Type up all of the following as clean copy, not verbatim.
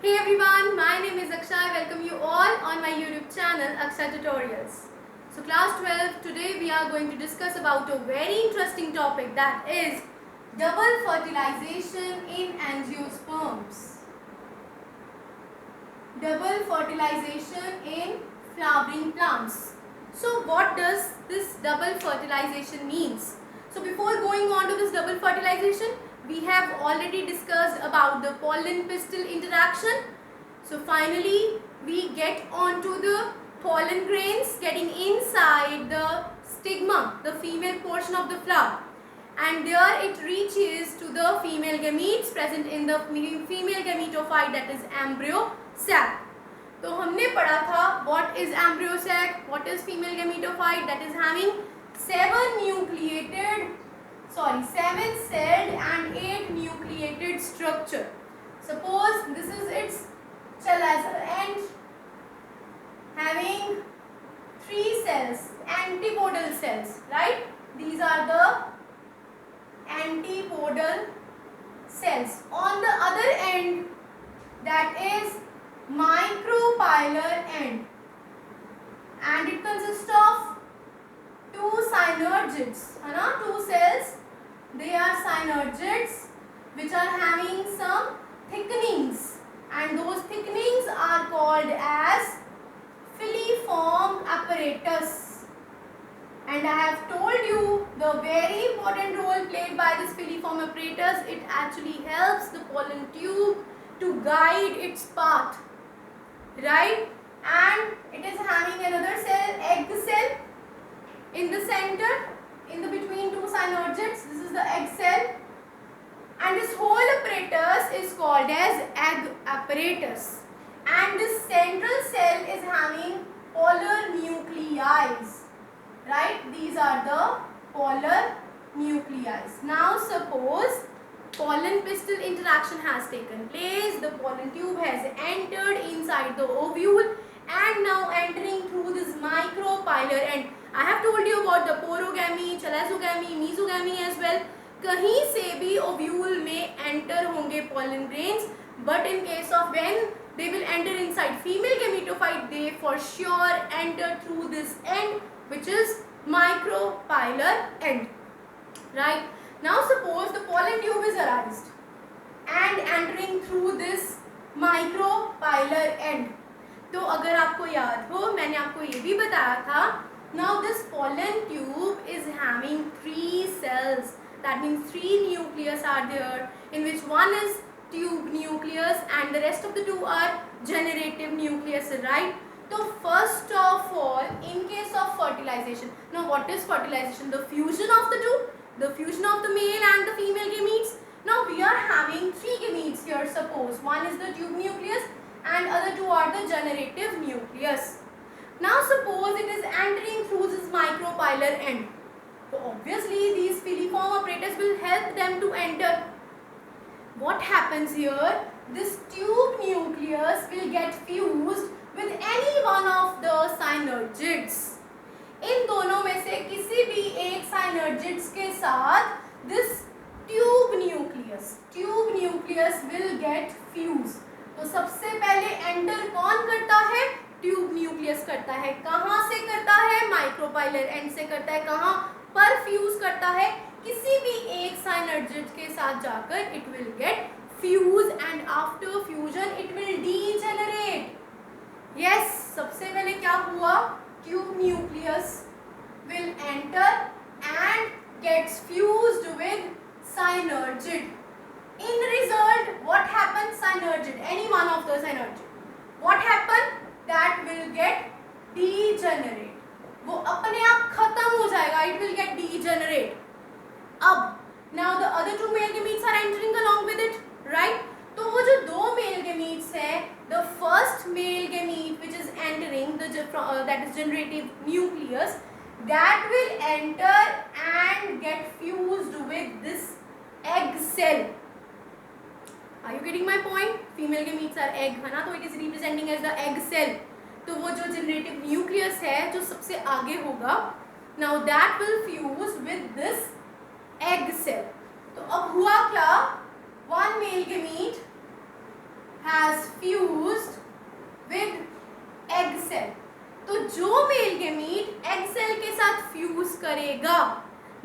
Hey everyone, my name is Akshay. I welcome you all on my YouTube channel Akshay Tutorials. So class 12, today we are going to discuss about a very interesting topic, that is double fertilization in angiosperms. Double fertilization in flowering plants. So what does this double fertilization means? So before going on to this double fertilization, we have already discussed about the pollen pistil interaction. So finally we get on to the pollen grains getting inside the stigma, the female portion of the flower, and there it reaches to the female gametes present in the female gametophyte, that is embryo sac. तो हमने पढ़ा था what is embryo sac, what is female gametophyte, that is having 7 celled and 8 nucleated structure. Suppose this is its chalazer end having 3 cells, antipodal cells, right? These are the antipodal cells. On the other end, that is micropylar end, and it consists of 2 synergids, है ना? 2 cells. They are synergids which are having some thickenings, and those thickenings are called as filiform apparatus. And I have told you the very important role played by this filiform apparatus. It actually helps the pollen tube to guide its path, right? And it is having another cell, egg cell, in the center, in the between 2 synergids. This is the egg cell, and this whole apparatus is called as egg apparatus. And this central cell is having polar nuclei, right? These are the polar nuclei. Now suppose pollen pistil interaction has taken place, the pollen tube has entered inside the ovule and now entering through this micropylar end. I have told you about the porogamy, chalazogamy, mesogamy as well. कहीं से भी ovule में enter होंगे pollen grains, but in case of when they will enter inside female gametophyte, they for sure enter through this end, which is micropylar end, right? Now suppose the pollen tube is arised and entering through this micropylar end. तो अगर आपको याद हो, मैंने आपको ये भी बताया था, now this pollen tube is having 3 cells. That means 3 nucleus are there, in which one is tube nucleus and the rest of the 2 are generative nucleus, right? So first of all, in case of fertilization, now what is fertilization? The fusion of the 2, the fusion of the male and the female gametes. Now we are having 3 gametes here. Suppose one is the tube nucleus and other 2 are the generative nucleus. Now suppose it is entering through this micropylar end. So obviously these filiform apparatus will help them to enter. What happens here? This tube nucleus will get fused with any one of the synergids. इन दोनों में से किसी भी एक synergids के साथ this tube nucleus will get fused. तो सबसे पहले enter कौन करता है? ट्यूब न्यूक्लियस करता है. कहाँ से करता है? माइक्रोपाइलर एंड से करता है. कहाँ पर फ्यूज करता है? किसी भी एक साइनर्जिड के साथ जाकर it will get fuse, and after fusion it will degenerate. Yes, सबसे पहले क्या हुआ? Tube nucleus will enter and gets fused with synergid. In result, what happens? Synergid, any one of the synergid, what happen? That will get degenerate. वो अपने आप खत्म हो जाएगा. It will get degenerate. अब now the other 2 male gametes are entering along with it, right? तो वो जो 2 male gametes है, the first male gamete which is entering that is generative nucleus, that will enter and get fused with this egg cell. Are you getting my point? Female gametes are egg, है ना? तो it is representing as the egg cell. तो वो जो generative nucleus है, जो सबसे आगे होगा, now that will fuse with this egg cell. तो अब हुआ क्या? One male gamete has fused with egg cell. तो जो मेल गेमीट एग सेल के साथ फ्यूज करेगा,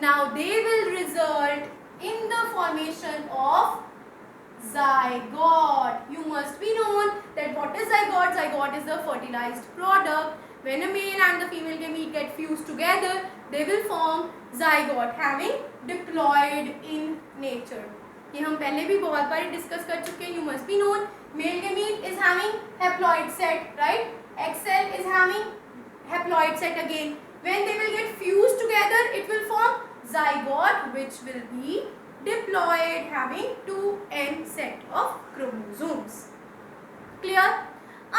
now they will result in the formation of zygote. You must be known that what is zygote? Zygote is the fertilized product. When a male and the female gamete get fused together, they will form zygote having diploid in nature. ये हम पहले भी बहुत बार discuss कर चुके हैं. You must be known male gamete is having haploid set, right? Egg cell is having haploid set again. When they will get fused together, it will form zygote, which will be diploid having 2n set of chromosomes. Clear?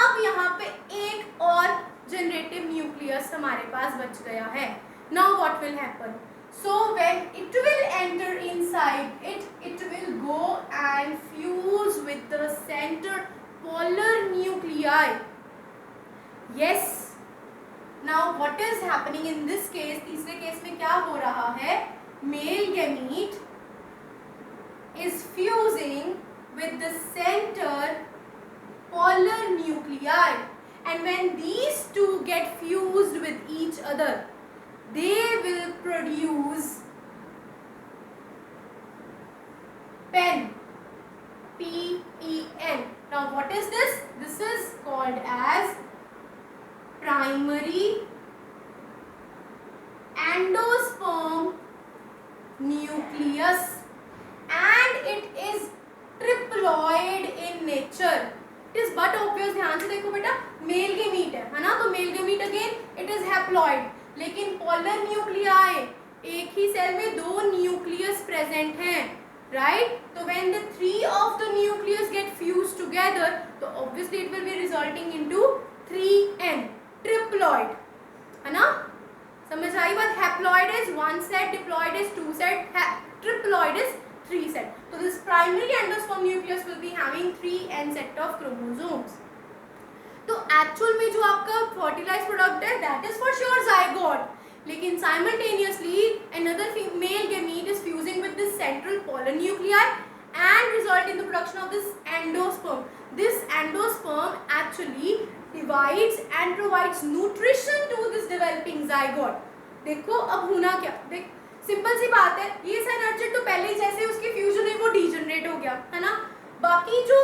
अब यहाँ पे एक और generative nucleus हमारे पास बच गया है. Now what will happen? So when it will enter inside it, it will go and fuse with the center polar nuclei. Yes. Now what is happening in this case? तीसरे case में क्या हो रहा है? Male gamete is fusing with the center polar nuclei, and when these two get fused with each other, they will produce pen. P-E-N. Now what is this? This is called as primary endosperm nucleus, and it is triploid in nature. It is but obvious. ध्यान से देखो बेटा, male gamete है ना, तो male gamete again it is haploid, लेकिन polar nuclei, एक ही सेल में दो न्यूक्लियस प्रेजेंट हैं, राइट? तो when the three of the nucleus get fuse together, तो obviously it will be resulting into 3n, triploid, है ना? समझ आई बात? Haploid is 1 set, diploid is 2 set, triploid is 3 set. So this primary endosperm nucleus will be having 3n set of chromosomes. तो actual में जो आपका fertilized product है, that is for sure zygote. लेकिन simultaneously another male gamete is fusing with this central polar nuclei and result in the production of this endosperm. This endosperm actually divides and provides nutrition to this developing zygote. देखो अब होना क्या, देख simple सी बात है, ये साइनर्जिड तो पहले ही जैसे उसकी फ्यूजन है वो डीजनरेट हो गया, है ना? बाकी जो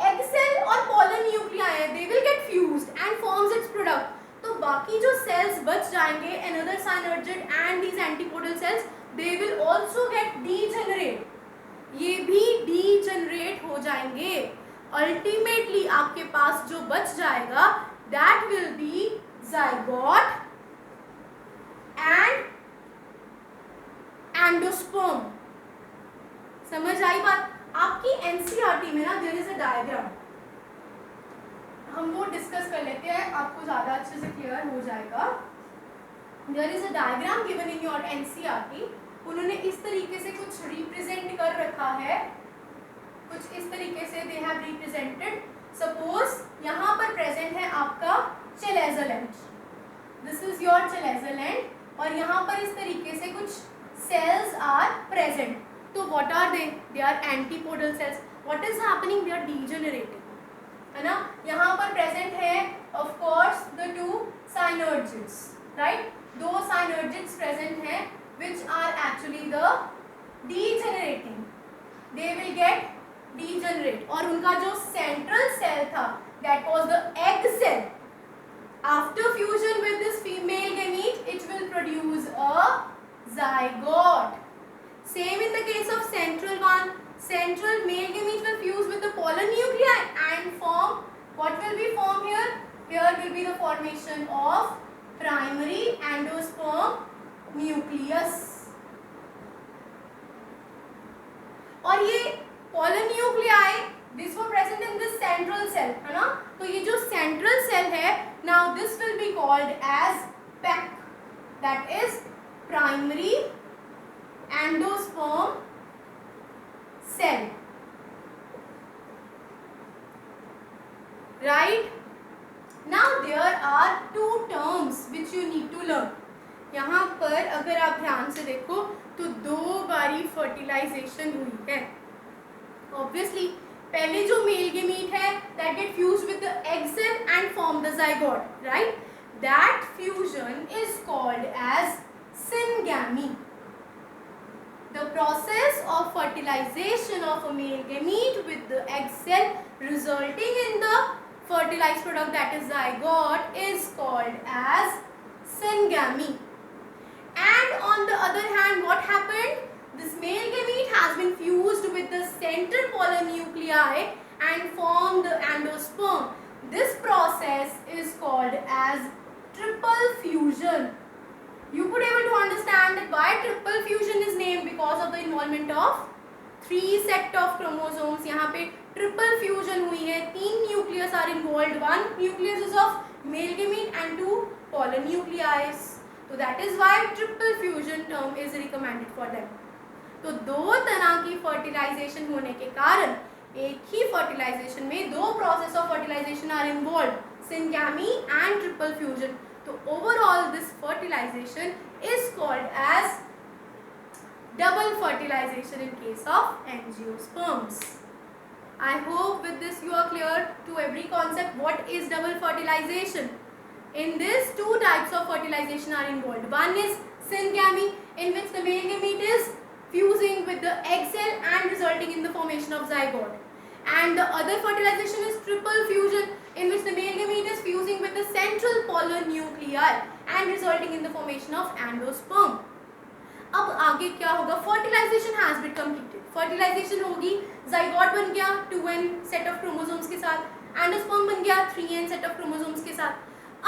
एग सेल और पोलर न्यूक्लियाई है, they will get fused and forms it's product. तो बाकी जो सेल्स बच जाएंगे, another साइनर्जिड and these antipodal cells, they will also get degenerate. ये भी डीजनरेट हो जाएंगे. अल्टीमेटली आपके पास जो बच जाएगा, that will be zygote and endosperm. समझ आई बात? आपकी एनसीईआरटी में ना देयर इज अ डायग्राम, हम वो डिस्कस कर लेते हैं, आपको ज़्यादा अच्छे से क्लियर हो जाएगा. There is a diagram given in your NCERT. उन्होंने इस तरीके से कुछ रिप्रेजेंट कर रखा है, कुछ इस तरीके से दे हैव रिप्रेजेंटेड. सपोज यहाँ पर प्रेजेंट है आपका chalazal and, this is your chalazal and, और यहाँ पर इस तरीके से कुछ cells are present. तो what are they? They are antipodal cells. What is happening? They are degenerating, है ना? यहाँ पर present है of course the two synergids, right? दो synergids present हैं which are actually the degenerating. They will get degenerate. और उनका जो central cell था, that was the egg cell. After fusion with this female gamete, it will produce a zygote. Same in the case of central one. Central male gamete will fuse with the polar nuclei and form, what will be formed here? Here will be the formation of primary endosperm nucleus. और ये polar nuclei, this were present in this central cell, है ना? तो ये जो central cell है, now this will be called as PEC, that is primary endosperm cell, right? Now there are two terms which you need to learn. यहाँ पर अगर आप ध्यान से देखो तो दो बारी फर्टिलाइजेशन हुई है. ऑब्वियसली पहले जो मेल गेमीट है that get fused with the egg cell and form the zygote, right? That fusion is called as syngamy. The process of fertilization of a male gamete with the egg cell resulting in the fertilized product, that is zygote, is called as syngamy. And on the other hand, what happened? This male gamete has been fused with the central polar nuclei and formed the endosperm. This process is called as triple fusion. You could able to understand that why triple fusion is named, because of the involvement of 3 set of chromosomes. यहाँ पे triple fusion हुई है, 3 nucleus are involved. 1 nucleus is of male gamete and 2 polar nuclei. So that is why triple fusion term is recommended for them. तो दो तरह की fertilisation होने के कारण एक ही फर्टिलाइजेशन में दो process of fertilization are involve, syngamy and triple fusion. तो overall this fertilization is called as double fertilization in case of angiosperms. I hope with this you are clear to every concept what is double fertilization. In this, 2 types of fertilization are involved. One is syngamy, in which the male gamete is fusing with the egg cell and resulting in the formation of zygote. And the other fertilization is triple fusion, in which the male gamete is fusing with the central polar nuclei and resulting in the formation of endosperm. अब आगे क्या होगा? Fertilization has been completed. Fertilization होगी, zygote बन गया 2n set of chromosomes के साथ, endosperm बन गया 3n सेट ऑफ क्रोमोसोम्स के साथ.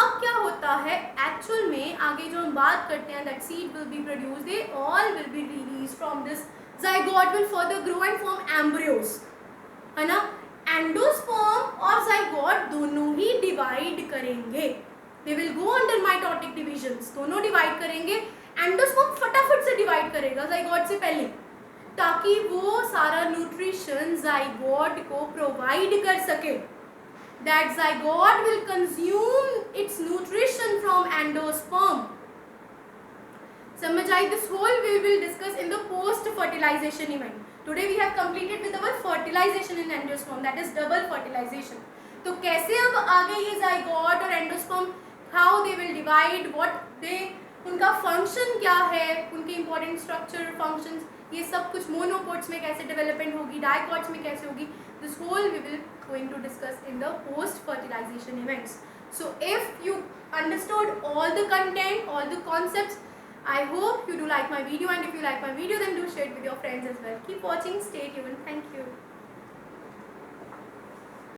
अब क्या होता है एक्चुअल में, आगे जो हम बात करते हैं, that seed will be produce, they all will be release from this zygote, will further grow and form embryos, है ना. एंडोस्पर्म और जाइगोट दोनों ही डिवाइड करेंगे. They will go under mitotic divisions, दोनों डिवाइड करेंगे. एंडोस्पर्म फटाफट से डिवाइड करेगा जाइगोट से पहले, ताकि वो सारा न्यूट्रिशन जाइगोट को प्रोवाइड कर सके. That zygote will consume its nutrition from endosperm. समझ आई? This whole we will discuss in the post fertilization event. Today we have completed with our fertilization in endosperm, that is double fertilization. तो कैसे अब आगे ये zygote और endosperm, how they will divide, what they, उनका function क्या है, उनके इंपॉर्टेंट स्ट्रक्चर फंक्शंस, ये सब कुछ मोनोकोट्स में कैसे डेवलपमेंट होगी, डाइकोट्स में कैसे होगी, this whole we will going to discuss in the post fertilization events. So if you understood all the content, all the concepts, I hope you do like my video, and if you like my video then do share it with your friends as well. Keep watching, stay tuned. Thank you.